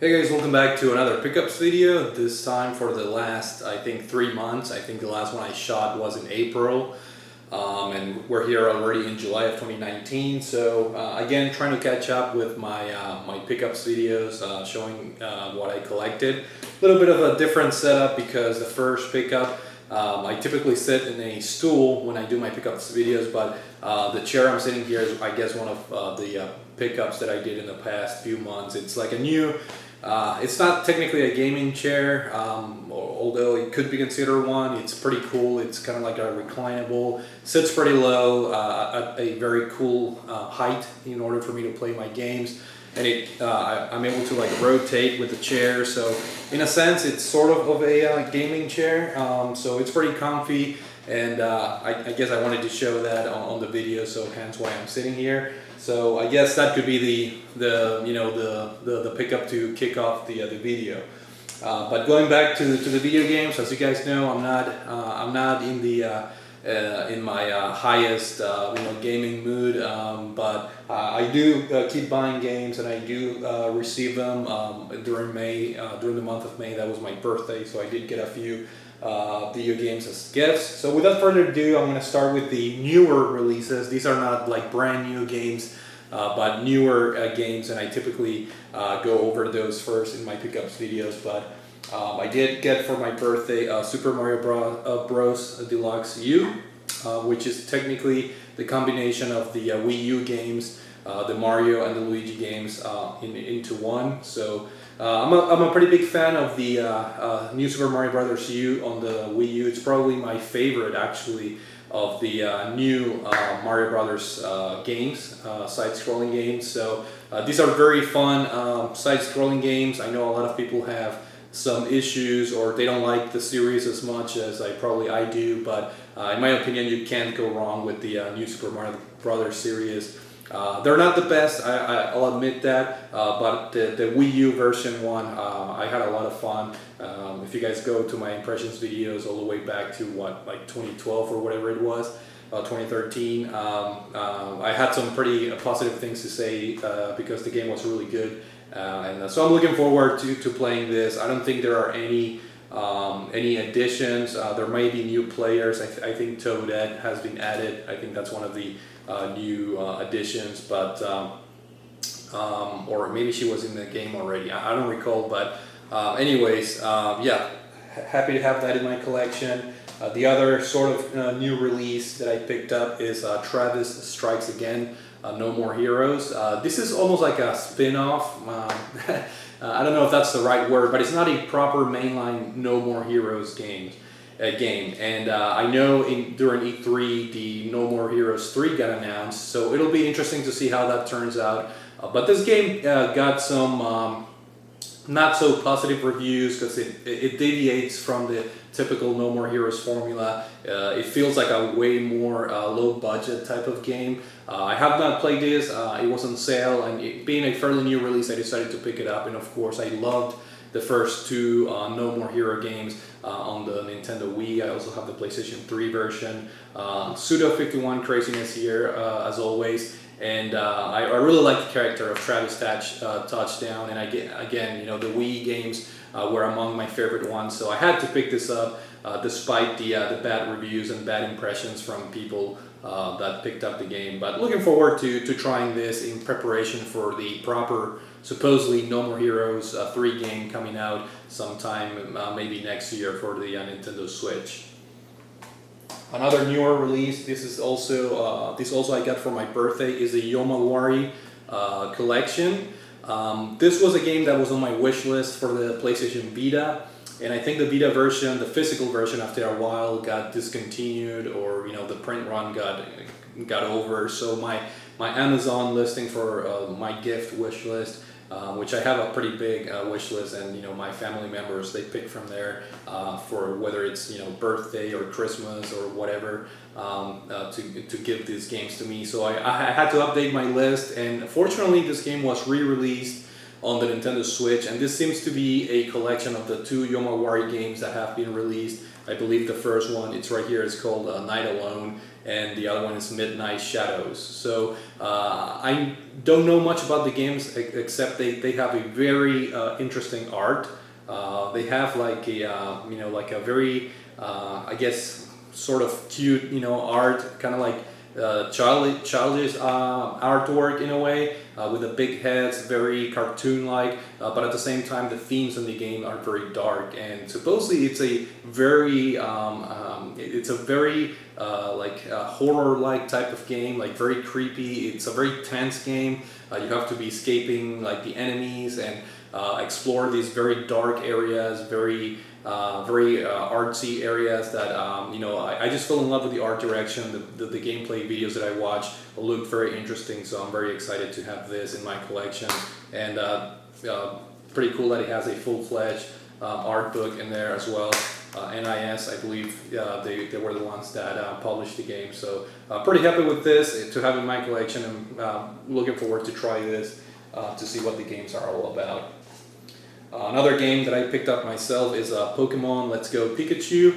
Hey guys, welcome back to another pickups video. This time for the last, I think, 3 months. I think the last one I shot was in April. And we're here already in July of 2019. So again, trying to catch up with my pickups videos, showing what I collected. A little bit of a different setup because the first pickup, I typically sit in a stool when I do my pickups videos, but the chair I'm sitting here is, I guess, one of the pickups that I did in the past few months. It's like a new, it's not technically a gaming chair, although it could be considered one. It's pretty cool. It's kind of like a reclinable, sits pretty low at a very cool height in order for me to play my games. And I'm able to like rotate with the chair, so in a sense it's sort of a gaming chair, so it's pretty comfy, and I guess I wanted to show that on the video, so hence why I'm sitting here. So I guess that could be the pickup to kick off the video. But going back to the video games, as you guys know, I'm not in the in my highest gaming mood, but I do keep buying games, and I do receive them during May, during the month of May. That was my birthday, so I did get a few video games as gifts. So without further ado, I'm going to start with the newer releases. These are not like brand new games, but newer games, and I typically go over those first in my pickups videos. But I did get for my birthday Super Mario Bros. Deluxe U, which is technically the combination of the Wii U games, the Mario and the Luigi games into one. So I'm a pretty big fan of the new Super Mario Bros. U on the Wii U. It's probably my favorite, actually, of the new Mario Brothers games, side-scrolling games. So these are very fun side-scrolling games. I know a lot of people have some issues, or they don't like the series as much as I do, but in my opinion, you can't go wrong with the new Super Mario Brothers series. They're not the best, I'll admit that, but the Wii U version one, I had a lot of fun. If you guys go to my impressions videos all the way back to like 2012 or whatever it was, 2013, I had some pretty positive things to say because the game was really good. And so I'm looking forward to playing this. I don't think there are any additions. There may be new players. I think Toadette has been added. I think that's one of the new additions, but or maybe she was in the game already. I don't recall, but anyways, yeah, happy to have that in my collection. The other sort of new release that I picked up is Travis Strikes Again. No More Heroes. This is almost like a spin-off. I don't know if that's the right word, but it's not a proper mainline No More Heroes game. And I know during E3 the No More Heroes 3 got announced, so it'll be interesting to see how that turns out. But this game got some not so positive reviews because it deviates from the typical No More Heroes formula. It feels like a way more low budget type of game. I have not played this. It was on sale, and it being a fairly new release, I decided to pick it up. And of course, I loved the first two No More Hero games on the Nintendo Wii. I also have the PlayStation 3 version. Pseudo 51 craziness here, as always. And I really like the character of Travis Touchdown, and again, the Wii games were among my favorite ones, so I had to pick this up despite the bad reviews and bad impressions from people that picked up the game. But looking forward to trying this in preparation for the proper, supposedly No More Heroes 3 game coming out sometime maybe next year for the Nintendo Switch. Another newer release, this also I got for my birthday, is the Yom Amore Collection. This was a game that was on my wish list for the PlayStation Vita, and I think the Vita version, the physical version, after a while got discontinued, or the print run got over. So my Amazon listing for my gift wish list, which I have a pretty big wish list, and my family members, they pick from there for whether it's birthday or Christmas or whatever, to give these games to me. So I had to update my list, and fortunately this game was re-released on the Nintendo Switch, and this seems to be a collection of the two Yom Amore games that have been released. I believe the first one, it's right here, it's called Night Alone, and the other one is Midnight Shadows. So don't know much about the games except they have a very interesting art. They have like a like a very I guess sort of cute art, kind of like childish artwork in a way, with the big heads, very cartoon-like, but at the same time the themes in the game are very dark, and supposedly it's a very horror-like type of game, like very creepy. It's a very tense game. You have to be escaping like the enemies and explore these very dark areas, very artsy areas that I just fell in love with the art direction. The gameplay videos that I watched looked very interesting, so I'm very excited to have this in my collection. And pretty cool that it has a full-fledged art book in there as well. NIS, I believe, they were the ones that published the game. So pretty happy with this to have in my collection, and looking forward to try this to see what the games are all about. Another game that I picked up myself is Pokemon Let's Go Pikachu.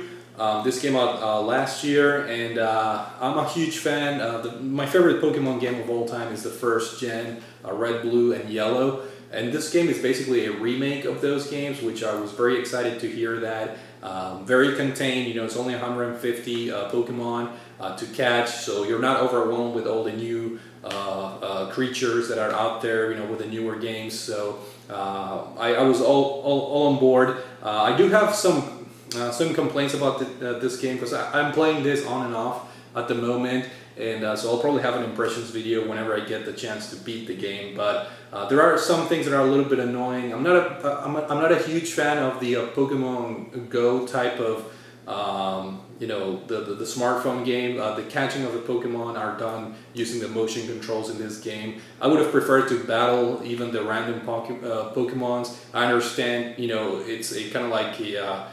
This came out last year, and I'm a huge fan. My favorite Pokemon game of all time is the first gen, Red, Blue, and Yellow. And this game is basically a remake of those games, which I was very excited to hear that. Very contained, it's only 150 Pokemon to catch, so you're not overwhelmed with all the new creatures that are out there, with the newer games. So I was all on board. I do have some complaints about this game because I'm playing this on and off at the moment, and so I'll probably have an impressions video whenever I get the chance to beat the game. But there are some things that are a little bit annoying. I'm not a huge fan of the Pokemon Go type of the smartphone game. The catching of the Pokemon are done using the motion controls in this game. I would have preferred to battle even the random Pokemons. I understand, it's a kind of like a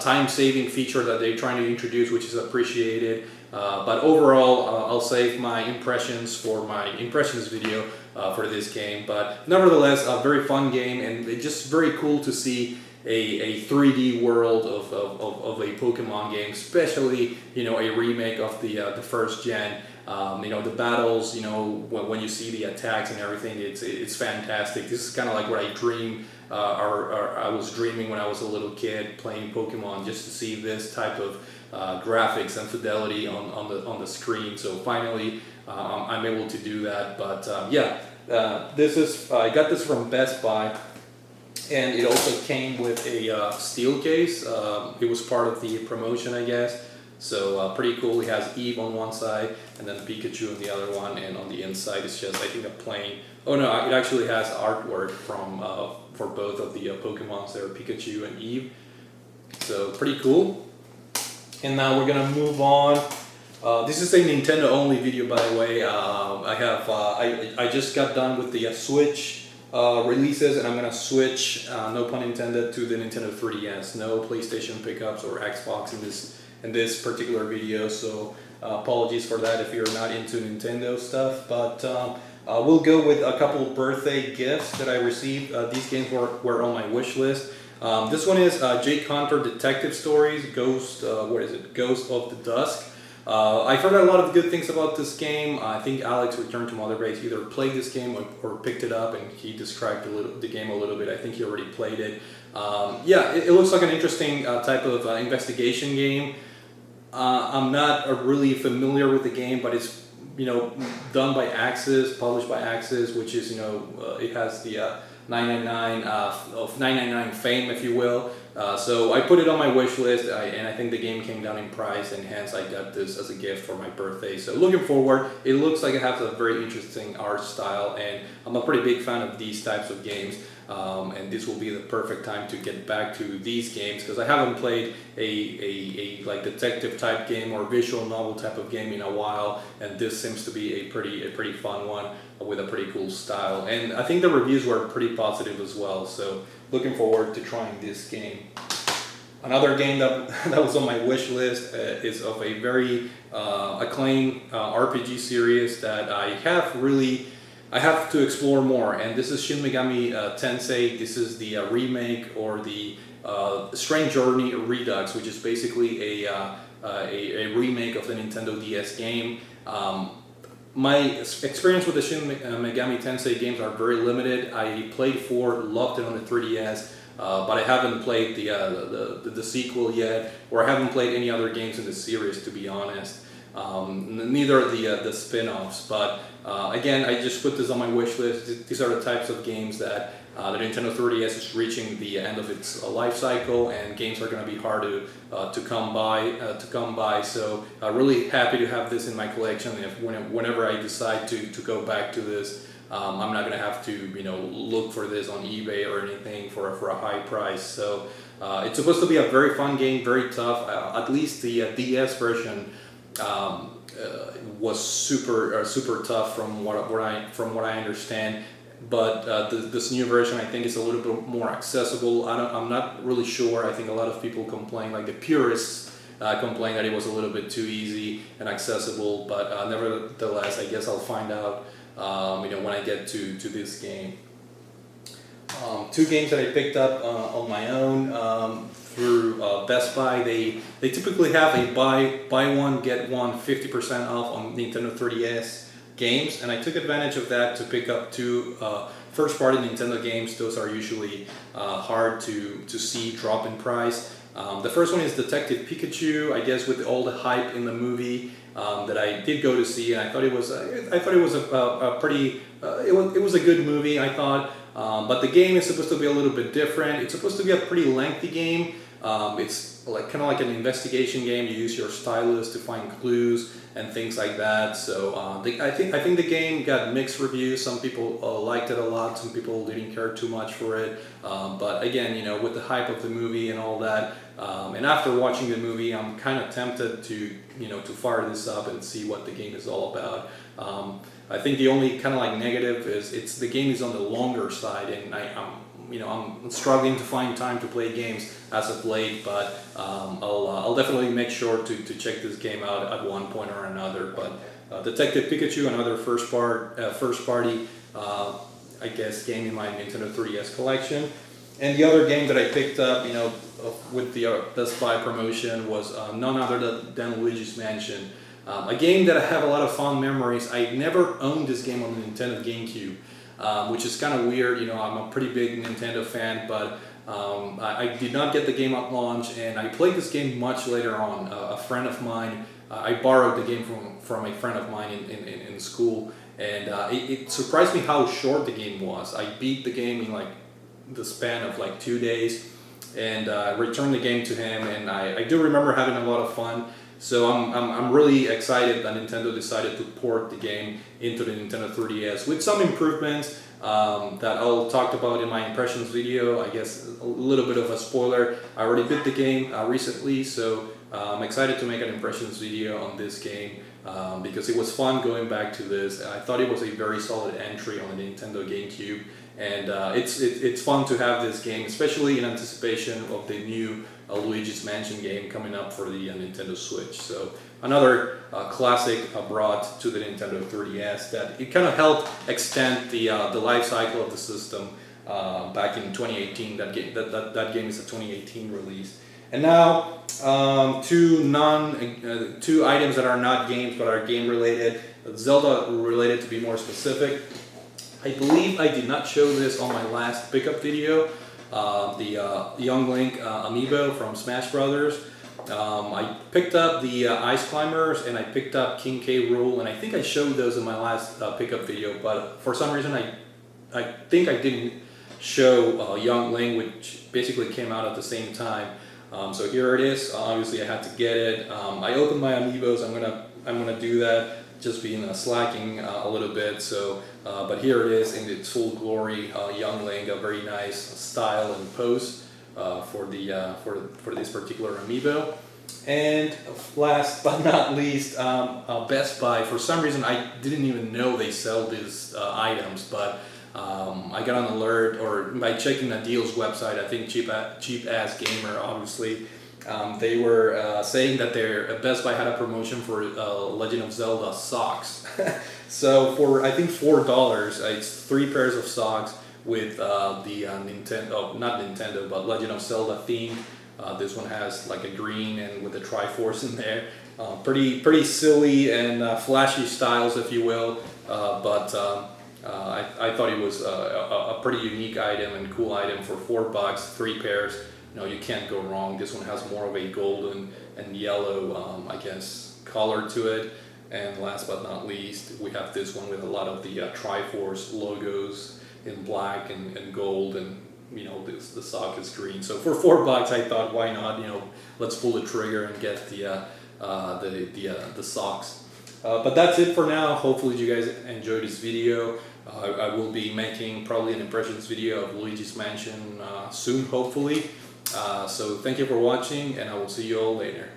time-saving feature that they're trying to introduce, which is appreciated. But overall, I'll save my impressions for my impressions video for this game. But nevertheless, a very fun game, and it's just very cool to see a 3D world of a Pokemon game, especially a remake of the first gen. The battles, when you see the attacks and everything, it's fantastic. This is kind of like what I dream, or I was dreaming when I was a little kid playing Pokemon, just to see this type of graphics and fidelity on the screen. So finally, I'm able to do that. But this is I got this from Best Buy. And it also came with a steel case. It was part of the promotion, I guess. So pretty cool. It has Eve on one side and then Pikachu on the other one. And on the inside it's just, I think, a plain... Oh no, it actually has artwork from for both of the Pokemons there, Pikachu and Eve. So pretty cool. And now we're gonna move on. This is a Nintendo only video, by the way. I just got done with the Switch releases, and I'm gonna switch, no pun intended, to the Nintendo 3DS. No PlayStation pickups or Xbox in this particular video, so apologies for that if you're not into Nintendo stuff. But we'll go with a couple of birthday gifts that I received. These games were on my wish list. This one is Jake Hunter Detective Stories, Ghost of the Dusk. I've heard a lot of good things about this game. I think Alex Returned to Mother Base either played this game or picked it up, and he described the game a little bit. I think he already played it. It looks like an interesting type of investigation game. I'm not really familiar with the game, but it's done by Axis, published by Axis, which is it has the 999 fame, if you will. So I put it on my wish list, and I think the game came down in price, and hence I got this as a gift for my birthday. So looking forward, it looks like it has a very interesting art style, and I'm a pretty big fan of these types of games. And this will be the perfect time to get back to these games, because I haven't played a like detective type game or visual novel type of game in a while, and this seems to be a pretty fun one with a pretty cool style. And I think the reviews were pretty positive as well, so looking forward to trying this game. Another game that was on my wish list is of a very acclaimed RPG series that I have to explore more, and this is Shin Megami Tensei. This is the remake, or the Strange Journey Redux, which is basically a remake of the Nintendo DS game. my experience with the Shin Megami Tensei games are very limited. I played 4, loved it on the 3DS, but I haven't played the sequel yet, or I haven't played any other games in the series, to be honest. Neither the spin-offs, but again, I just put this on my wish list. These are the types of games that the Nintendo 3DS is reaching the end of its life cycle, and games are going to be hard to come by. So really happy to have this in my collection. Whenever I decide to go back to this, I'm not going to have to look for this on eBay or anything for a high price. So it's supposed to be a very fun game, very tough. At least the DS version was super tough from what I understand. But this new version, I think, is a little bit more accessible. I'm not really sure. I think a lot of people complain, like the purists complain that it was a little bit too easy and accessible. But nevertheless, I guess I'll find out when I get to this game. 2 games that I picked up on my own through Best Buy. They typically have a buy one get one 50% off on Nintendo 3DS games, and I took advantage of that to pick up 2 first-party Nintendo games. Those are usually hard to see drop in price. The first one is Detective Pikachu. I guess with all the hype in the movie that I did go to see, and I thought it was a pretty it was a good movie, I thought. But the game is supposed to be a little bit different. It's supposed to be a pretty lengthy game. It's kind of like an investigation game. You use your stylus to find clues and things like that. So I think the game got mixed reviews. Some people liked it a lot. Some people didn't care too much for it. But again, with the hype of the movie and all that, and after watching the movie, I'm kind of tempted to fire this up and see what the game is all about. I think the only kind of like negative is the game is on the longer side, and I'm struggling to find time to play games as of late, but I'll definitely make sure to check this game out at one point or another. But Detective Pikachu, another first party I guess game in my Nintendo 3DS collection. And the other game that I picked up, with the Best Buy promotion was none other than Luigis Mansion. A game that I have a lot of fond memories. I never owned this game on the Nintendo GameCube, which is kind of weird. I'm a pretty big Nintendo fan, but I did not get the game at launch, and I played this game much later on. A friend of mine, I borrowed the game from a friend of mine in school, and it surprised me how short the game was. I beat the game in like the span of like 2 days, and returned the game to him, and I do remember having a lot of fun. So I'm really excited that Nintendo decided to port the game into the Nintendo 3DS with some improvements that I'll talk about in my impressions video. I guess a little bit of a spoiler. I already beat the game recently, so I'm excited to make an impressions video on this game because it was fun going back to this. I thought it was a very solid entry on the Nintendo GameCube, and it's fun to have this game, especially in anticipation of the new Luigi's Mansion game coming up for the Nintendo Switch. So another classic brought to the Nintendo 3DS that it kind of helped extend the life cycle of the system back in 2018. That game is a 2018 release. And now 2 items that are not games but are game related. Zelda related, to be more specific. I believe I did not show this on my last pickup video. The Young Link amiibo from Smash Brothers. I picked up the Ice Climbers, and I picked up King K. Rool, and I think I showed those in my last pickup video, but for some reason I think I didn't show Young Link, which basically came out at the same time. So here it is. Obviously I had to get it. I opened my amiibos. I'm gonna do that. Just being slacking a little bit. So, but here it is in its full glory. Young Link, a very nice style and pose for this particular amiibo. And last but not least, Best Buy. For some reason, I didn't even know they sell these items, but I got an alert, or by checking the deals website, I think Cheap Ass Gamer, obviously, they were saying that their Best Buy had a promotion for Legend of Zelda socks. So for I think $4, it's 3 pairs of socks with the not Nintendo, but Legend of Zelda theme. This one has like a green and with the Triforce in there. Pretty silly and flashy styles, if you will, but I thought it was a pretty unique item and cool item for $4, 3 pairs. You can't go wrong. This one has more of a golden and yellow, I guess, color to it. And last but not least, we have this one with a lot of the Triforce logos in black and gold, and the sock is green. So for $4, I thought, why not? Let's pull the trigger and get the socks. But that's it for now. Hopefully you guys enjoyed this video. I will be making probably an impressions video of Luigis Mansion soon, hopefully. So thank you for watching, and I will see you all later.